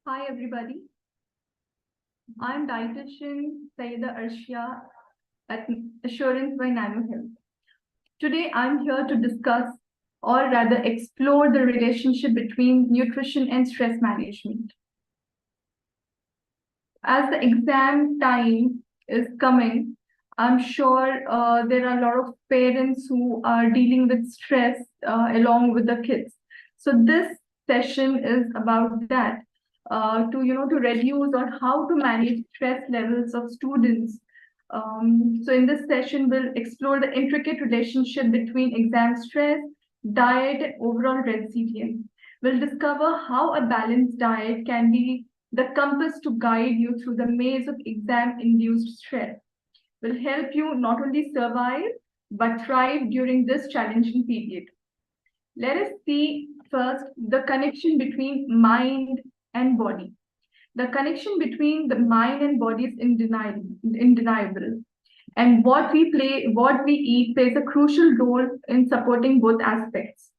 Hi, everybody. I'm dietitian Syeda Arshia at Assurance by NanoHealth. Today, I'm here to discuss or rather explore the relationship between nutrition and stress management. As the exam time is coming, I'm sure there are a lot of parents who are dealing with stress along with the kids. So this session is about that. To reduce or how to manage stress levels of students. So in this session, we'll explore the intricate relationship between exam stress, diet, and overall resilience. We'll discover how a balanced diet can be the compass to guide you through the maze of exam-induced stress. Will help you not only survive, but thrive during this challenging period. Let us see first the connection between mind and body. The connection between the mind and body is undeniable. And what we eat plays a crucial role in supporting both aspects.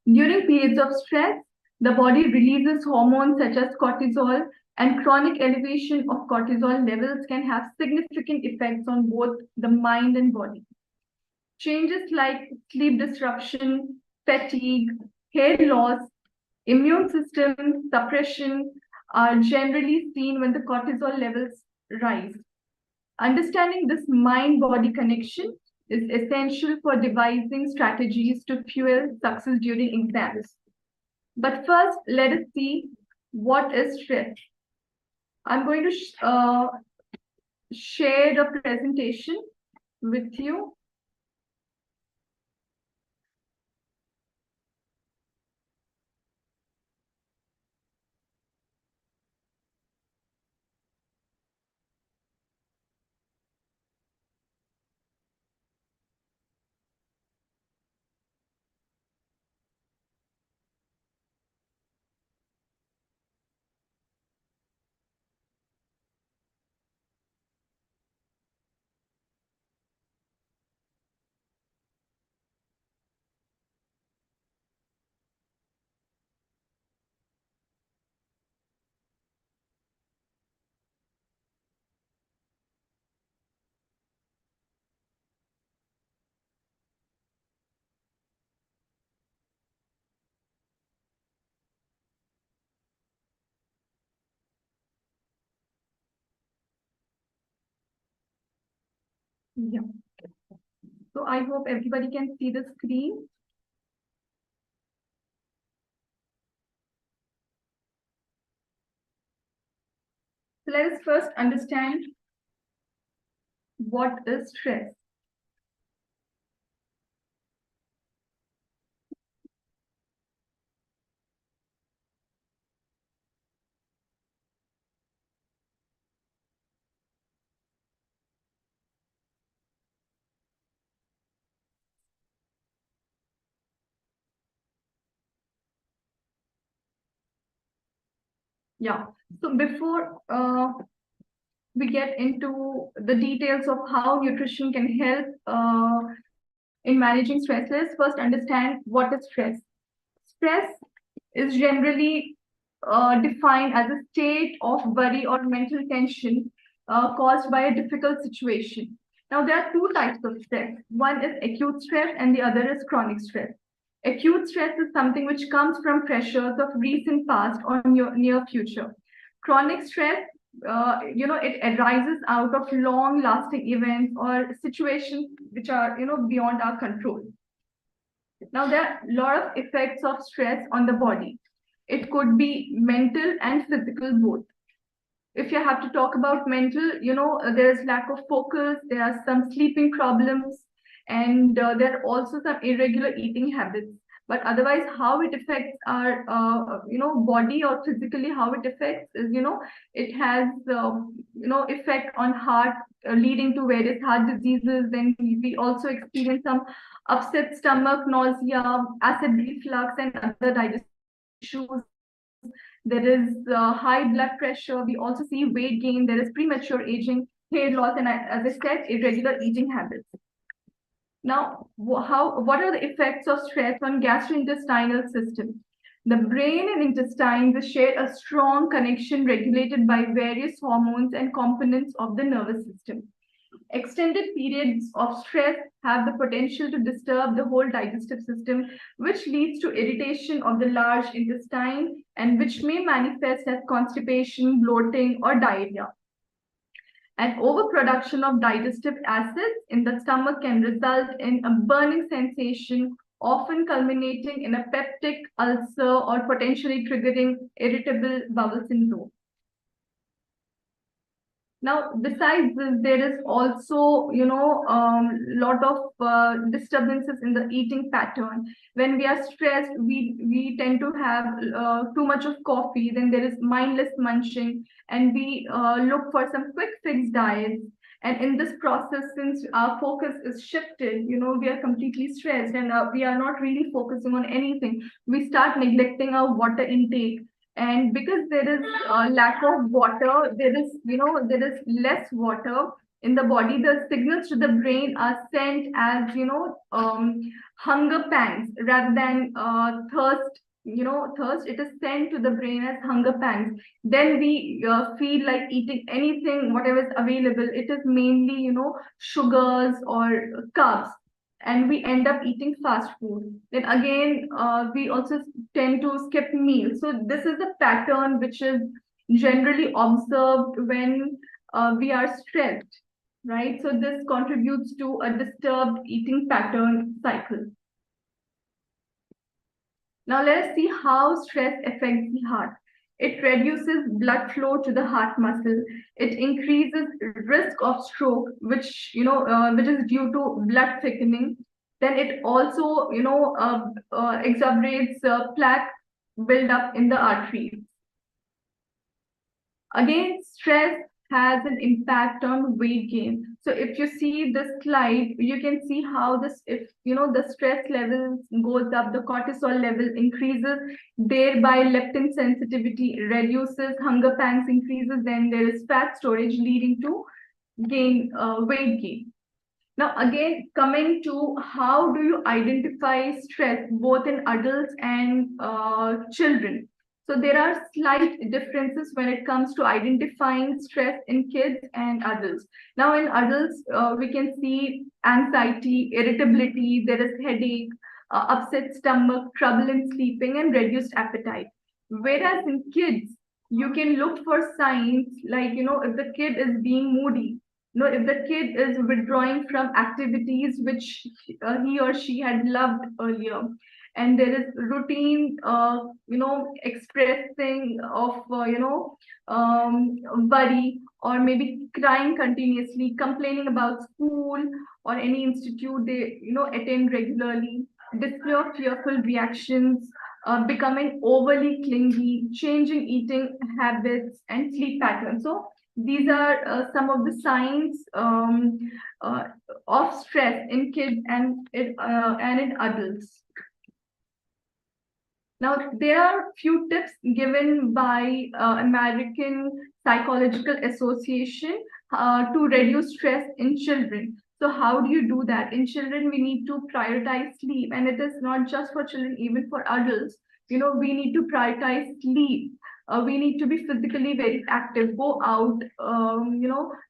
During periods of stress, the body releases hormones such as cortisol, and chronic elevation of cortisol levels can have significant effects on both the mind and body. Changes like sleep disruption, fatigue, hair loss, immune system suppression are generally seen when the cortisol levels rise. Understanding this mind-body connection is essential for devising strategies to fuel success during exams. But first, let us see what is stress. I'm going to share the presentation with you. Yeah. So I hope everybody can see the screen. So let us first understand what is stress. Yeah. So before we get into the details of how nutrition can help in managing stress, let's first understand what is stress. Stress is generally defined as a state of worry or mental tension caused by a difficult situation. Now, there are two types of stress. One is acute stress and the other is chronic stress. Acute stress is something which comes from pressures of recent past or near future. Chronic stress, it arises out of long-lasting events or situations which are, beyond our control. Now, there are a lot of effects of stress on the body. It could be mental and physical both. If you have to talk about mental, there is lack of focus, there are some sleeping problems, and there are also some irregular eating habits. But otherwise, how it affects our, body or physically, how it affects is, it has, effect on heart, leading to various heart diseases. Then we also experience some upset stomach, nausea, acid reflux, and other digestive issues. There is high blood pressure. We also see weight gain. There is premature aging, hair loss, and as I said, irregular eating habits. Now, what are the effects of stress on gastrointestinal system? The brain and intestines share a strong connection regulated by various hormones and components of the nervous system. Extended periods of stress have the potential to disturb the whole digestive system, which leads to irritation of the large intestine and which may manifest as constipation, bloating, or diarrhea. An overproduction of digestive acids in the stomach can result in a burning sensation, often culminating in a peptic ulcer or potentially triggering irritable bowel syndrome. Now, besides this, there is also, lot of disturbances in the eating pattern. When we are stressed, we tend to have too much of coffee. Then there is mindless munching, and we look for some quick fix diets. And in this process, since our focus is shifted, we are completely stressed, and we are not really focusing on anything. We start neglecting our water intake, and because there is a lack of water, there is less water in the body. The signals to the brain are sent as hunger pangs rather than thirst. Thirst, it is sent to the brain as hunger pangs. Then we feel like eating anything, whatever is available. It is mainly sugars or carbs, and we end up eating fast food. Then again, we also tend to skip meals. So this is a pattern which is generally observed when we are stressed, right? So this contributes to a disturbed eating pattern cycle. Now let us see how stress affects the heart. It reduces blood flow to the heart muscle. It increases risk of stroke, which which is due to blood thickening. Then it also exacerbates plaque buildup in the arteries. Again, stress has an impact on weight gain. So if you see this slide, you can see how this, if the stress levels goes up, the cortisol level increases, thereby leptin sensitivity reduces, hunger pangs increases, then there is fat storage leading to weight gain. Now, again, coming to how do you identify stress both in adults and children? So there are slight differences when it comes to identifying stress in kids and adults. Now, in adults, we can see anxiety, irritability, there is headache, upset stomach, trouble in sleeping, and reduced appetite. Whereas in kids, you can look for signs like, if the kid is being moody, if the kid is withdrawing from activities which he or she had loved earlier, and there is routine expressing of worry, or maybe crying continuously, complaining about school or any institute they attend regularly, display of fearful reactions, becoming overly clingy, changing eating habits and sleep patterns. So these are some of the signs of stress in kids and in adults. Now, there are few tips given by American Psychological Association to reduce stress in children. So how do you do that? In children, we need to prioritize sleep, and it is not just for children, even for adults. We need to prioritize sleep. We need to be physically very active, go out,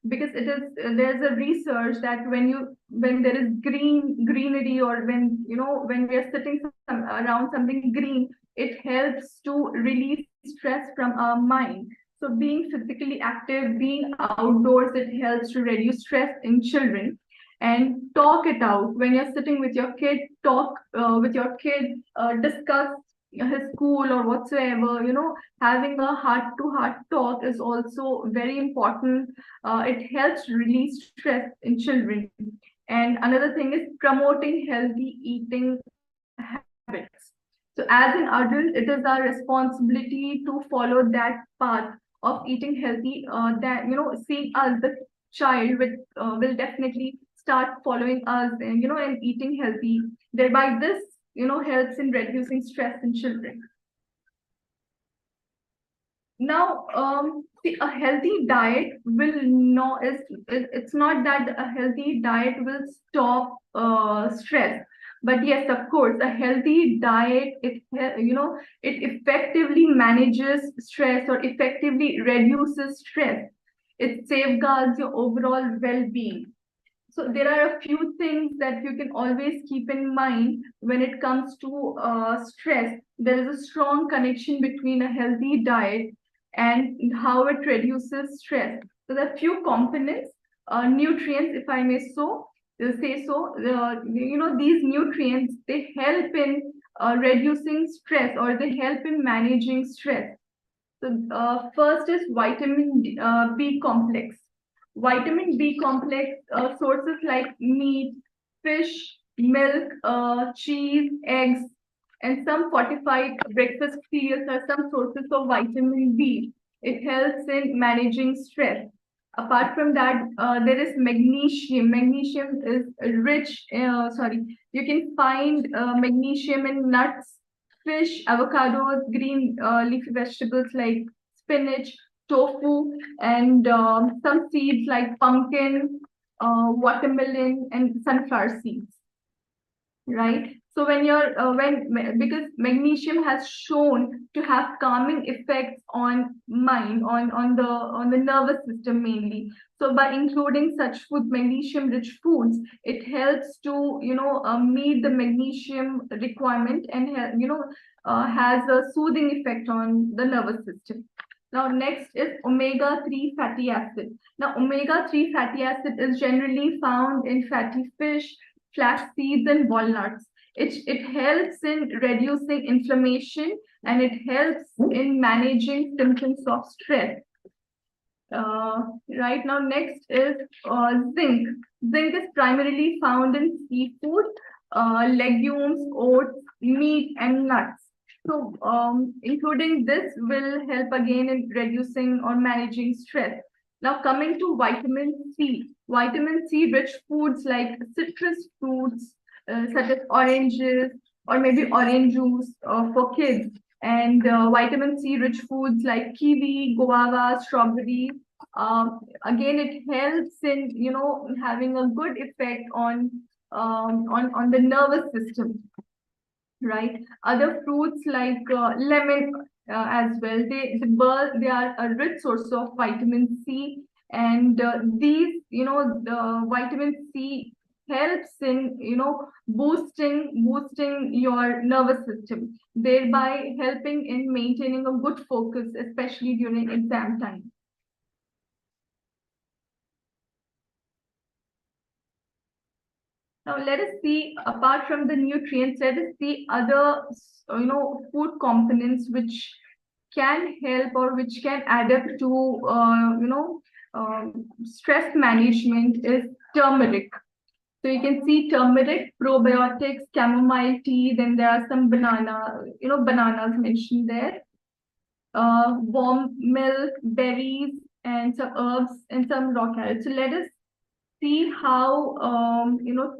because there's a research that when there is greenery, or when we are sitting around something green, it helps to release stress from our mind. So being physically active, being outdoors, it helps to reduce stress in children. And talk it out. When you're sitting with your kid, talk with your kid, discuss his school or whatsoever. Having a heart-to-heart talk is also very important. It helps release stress in children. And another thing is promoting healthy eating habits. So as an adult, it is our responsibility to follow that path of eating healthy. That seeing us, the child will definitely start following us, and eating healthy. Thereby, this helps in reducing stress in children. Now, see, a healthy diet will not it's not that a healthy diet will stop stress, But yes, of course, a healthy diet, it effectively manages stress or effectively reduces stress. It safeguards your overall well-being. So there are a few things that you can always keep in mind when it comes to stress. There is a strong connection between a healthy diet and how it reduces stress. So there are few components, nutrients, if I may say so. These nutrients, they help in reducing stress, or they help in managing stress. So first is vitamin B complex. Vitamin B complex sources like meat, fish, milk, cheese, eggs, and some fortified breakfast cereals are some sources of vitamin B. It helps in managing stress. Apart from that, there is magnesium. Magnesium is rich, you can find magnesium in nuts, fish, avocados, green leafy vegetables like spinach, tofu, and some seeds like pumpkin, watermelon, and sunflower seeds. Right. So when you're because magnesium has shown to have calming effects on mind, on the nervous system mainly. So by including such food, magnesium rich foods, it helps to meet the magnesium requirement, and has a soothing effect on the nervous system. Now next is omega-3 fatty acid. Now omega-3 fatty acid is generally found in fatty fish, flax seeds, and walnuts. It helps in reducing inflammation, and it helps in managing symptoms of stress. Right now, next is zinc. Zinc is primarily found in seafood, legumes, oats, meat, and nuts. So, including this will help again in reducing or managing stress. Now, coming to vitamin C. Vitamin C rich foods like citrus fruits, such as oranges, or maybe orange juice for kids, and vitamin C rich foods like kiwi, guava, strawberry. Again, it helps in having a good effect on the nervous system, right? Other fruits like lemon as well. They are a rich source of vitamin C, and the vitamin C helps in boosting your nervous system, thereby helping in maintaining a good focus, especially during exam time. Now let us see, apart from the nutrients, let us see other food components which can help or which can add up to stress management is turmeric. So you can see turmeric, probiotics, chamomile tea, then there are some bananas mentioned there. Warm milk, berries, and some herbs, and some raw carrots. So let us see how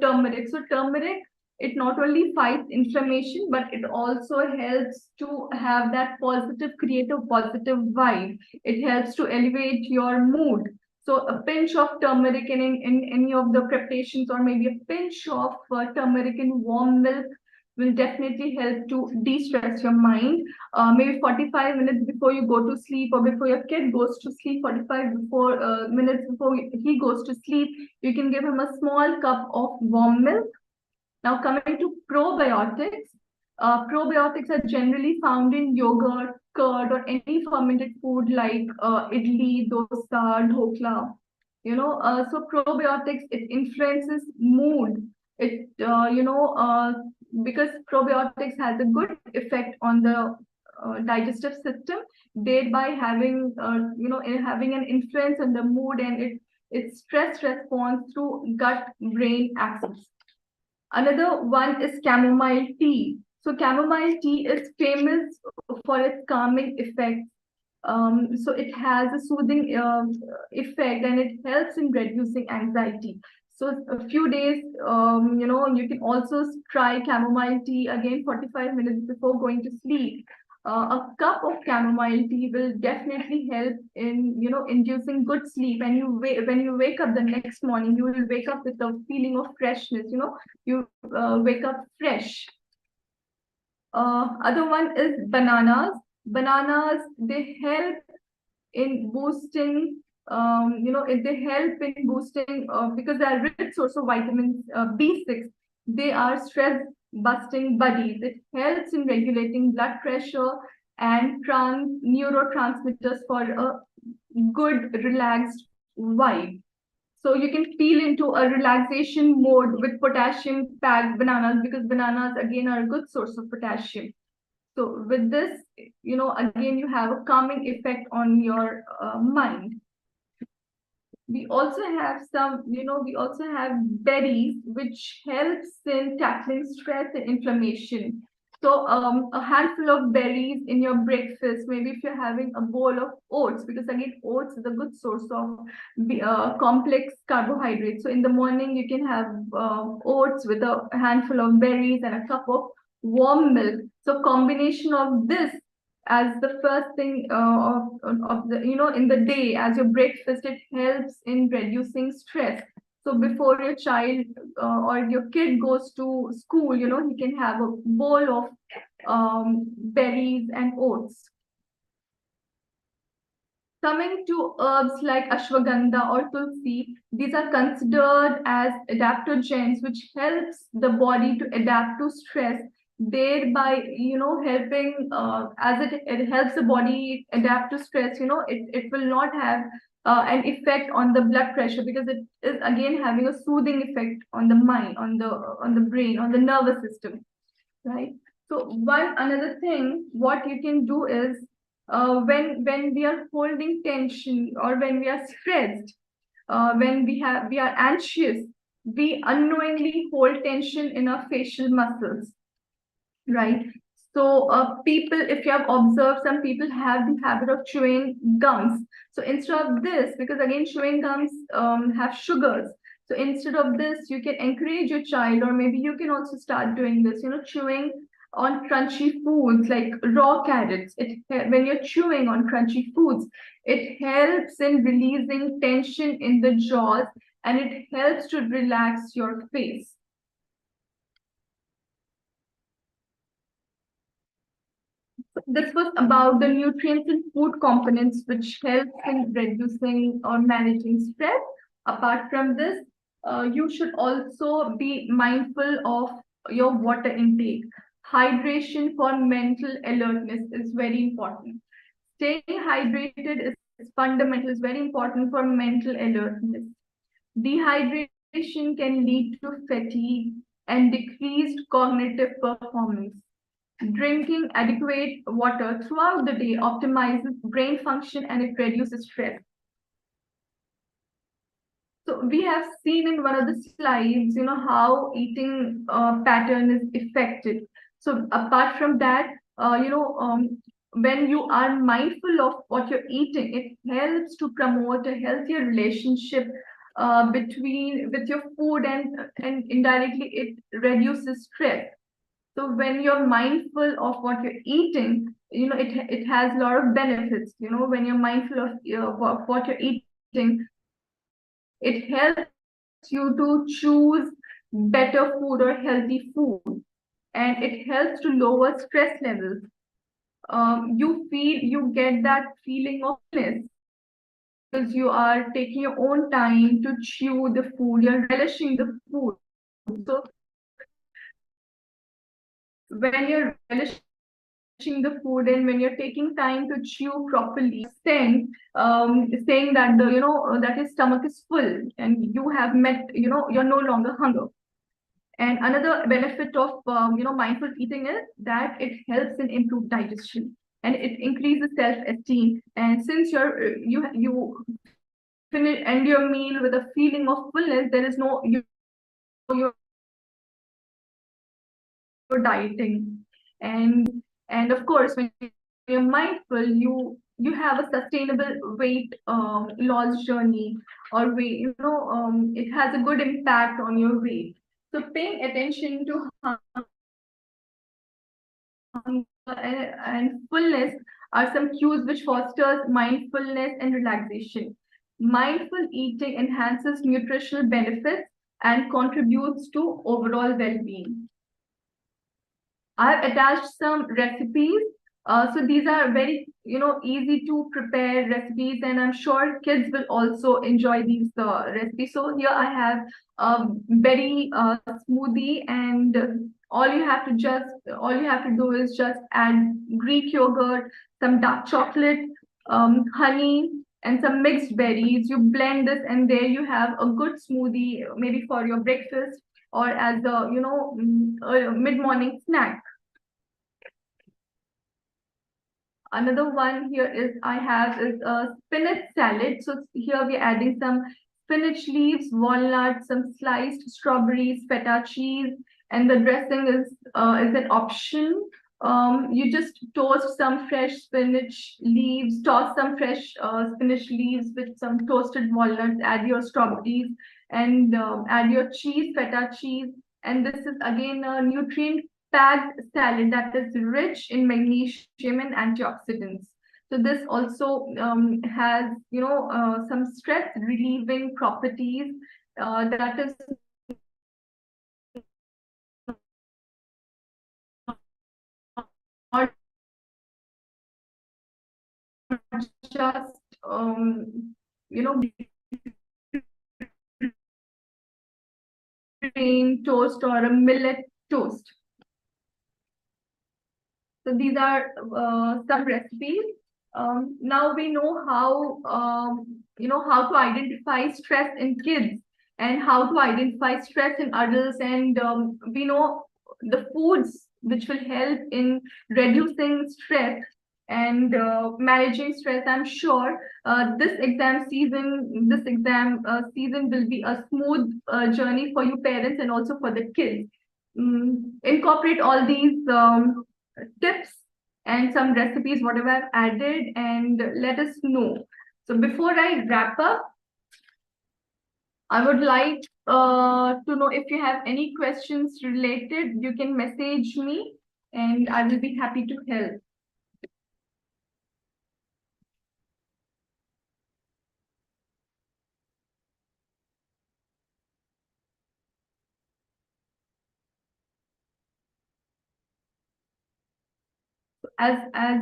turmeric. So turmeric, it not only fights inflammation, but it also helps to have that create a positive vibe. It helps to elevate your mood. So a pinch of turmeric in any of the preparations, or maybe a pinch of turmeric in warm milk, will definitely help to de-stress your mind. Maybe 45 minutes before you go to sleep, or before your kid goes to sleep, 45 minutes before he goes to sleep, you can give him a small cup of warm milk. Now coming to probiotics. Probiotics are generally found in yogurt, curd, or any fermented food like idli, dosa, dhokla. So probiotics, it influences mood. Because probiotics has a good effect on the digestive system, thereby having having an influence on the mood, and its stress response through gut-brain axis. Another one is chamomile tea. So chamomile tea is famous for its calming effects. So it has a soothing effect, and it helps in reducing anxiety. So a few days, you can also try chamomile tea again 45 minutes before going to sleep. A cup of chamomile tea will definitely help in inducing good sleep. And when you wake up the next morning, you will wake up with a feeling of freshness. You wake up fresh. Other one is bananas. Bananas, they help in boosting, they help in boosting because they are rich source of vitamins B6. They are stress busting buddies. It helps in regulating blood pressure and neurotransmitters for a good relaxed vibe. So you can feel into a relaxation mode with potassium packed bananas, because bananas again are a good source of potassium. So with this, again, you have a calming effect on your mind. We also have berries, which helps in tackling stress and inflammation. So a handful of berries in your breakfast, maybe if you're having a bowl of oats, because again, oats is a good source of complex carbohydrates. So in the morning, you can have oats with a handful of berries and a cup of warm milk. So combination of this as the first thing of the in the day as your breakfast, it helps in reducing stress. So before your child or your kid goes to school, he can have a bowl of berries and oats. Coming to herbs like ashwagandha or tulsi, these are considered as adaptogens, which helps the body to adapt to stress, thereby, helping as it helps the body adapt to stress. It will not have an effect on the blood pressure, because it is again having a soothing effect on the mind, on the brain, on the nervous system, right? So one another thing, what you can do is when we are holding tension or when we are stressed, when we are anxious, we unknowingly hold tension in our facial muscles, right? So people, if you have observed, some people have the habit of chewing gums. So instead of this, because again, chewing gums have sugars. So instead of this, you can encourage your child, or maybe you can also start doing this, chewing on crunchy foods like raw carrots. When you're chewing on crunchy foods, it helps in releasing tension in the jaws, and it helps to relax your face. This was about the nutrients and food components which help in reducing or managing stress. Apart from this, you should also be mindful of your water intake. Hydration for mental alertness is very important. Staying hydrated is fundamental, is very important for mental alertness. Dehydration can lead to fatigue and decreased cognitive performance. Drinking adequate water throughout the day optimizes brain function and it reduces stress. So we have seen in one of the slides, how eating pattern is affected. So apart from that, when you are mindful of what you're eating, it helps to promote a healthier relationship with your food, and indirectly it reduces stress. So when you're mindful of what you're eating, it has a lot of benefits. When you're mindful of what you're eating, it helps you to choose better food or healthy food, and it helps to lower stress levels. You get that feeling of fullness because you are taking your own time to chew the food, you're relishing the food. So when you're relishing the food and when you're taking time to chew properly, saying that that your stomach is full and you have met, you're no longer hunger. And another benefit of mindful eating is that it helps in improved digestion and it increases self-esteem. And since you finish end your meal with a feeling of fullness, there is no you're dieting. And of course, when you're mindful, you have a sustainable weight loss journey, or weight, it has a good impact on your weight. So paying attention to hunger and fullness are some cues which fosters mindfulness and relaxation. Mindful eating enhances nutritional benefits and contributes to overall well-being. I've attached some recipes. So these are very, easy to prepare recipes, and I'm sure kids will also enjoy these recipes. So here I have a berry smoothie, and all you have to do is just add Greek yogurt, some dark chocolate, honey, and some mixed berries. You blend this, and there you have a good smoothie, maybe for your breakfast or as a mid-morning snack. Another one here is a spinach salad. So here we're adding some spinach leaves, walnuts, some sliced strawberries, feta cheese, and the dressing is an option. You just toast some fresh spinach leaves, toss some fresh spinach leaves with some toasted walnuts, add your strawberries, and add your cheese, feta cheese. And this is again a nutrient packed salad that is rich in magnesium and antioxidants. So this also has, some stress relieving properties that is not just, grain toast or a millet toast. So these are some recipes. Now we know how to identify stress in kids and how to identify stress in adults, and we know the foods which will help in reducing stress and managing stress. I'm sure this exam season will be a smooth journey for you parents and also for the kids. Incorporate all these tips and some recipes, whatever I've added, and let us know. So before I wrap up, I would like to know if you have any questions related, you can message me and I will be happy to help. As I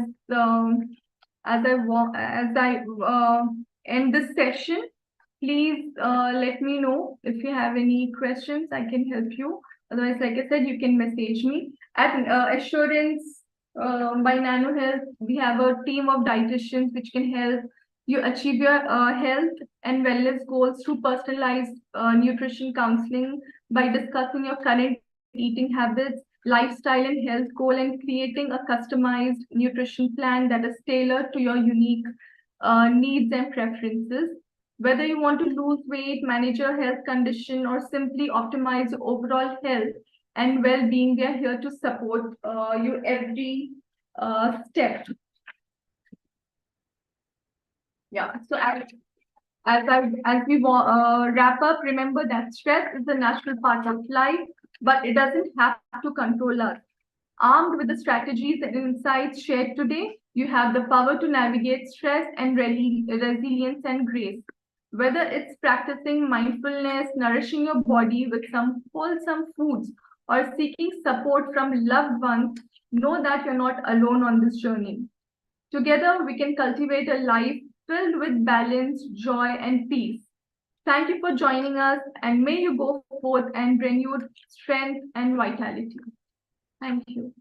end this session, please let me know if you have any questions. I can help you. Otherwise, like I said, you can message me. At Assurance by NanoHealth, we have a team of dietitians which can help you achieve your health and wellness goals through personalized nutrition counseling by discussing your current eating habits, lifestyle and health goal, and creating a customized nutrition plan that is tailored to your unique needs and preferences. Whether you want to lose weight, manage your health condition, or simply optimize your overall health and well-being, we are here to support you every step. Yeah. So as we wrap up, remember that stress is a natural part of life, but it doesn't have to control us. Armed with the strategies and insights shared today, you have the power to navigate stress and resilience and grace. Whether it's practicing mindfulness, nourishing your body with some wholesome foods, or seeking support from loved ones, know that you're not alone on this journey. Together, we can cultivate a life filled with balance, joy, and peace. Thank you for joining us, and may you go forth and renewed strength and vitality. Thank you.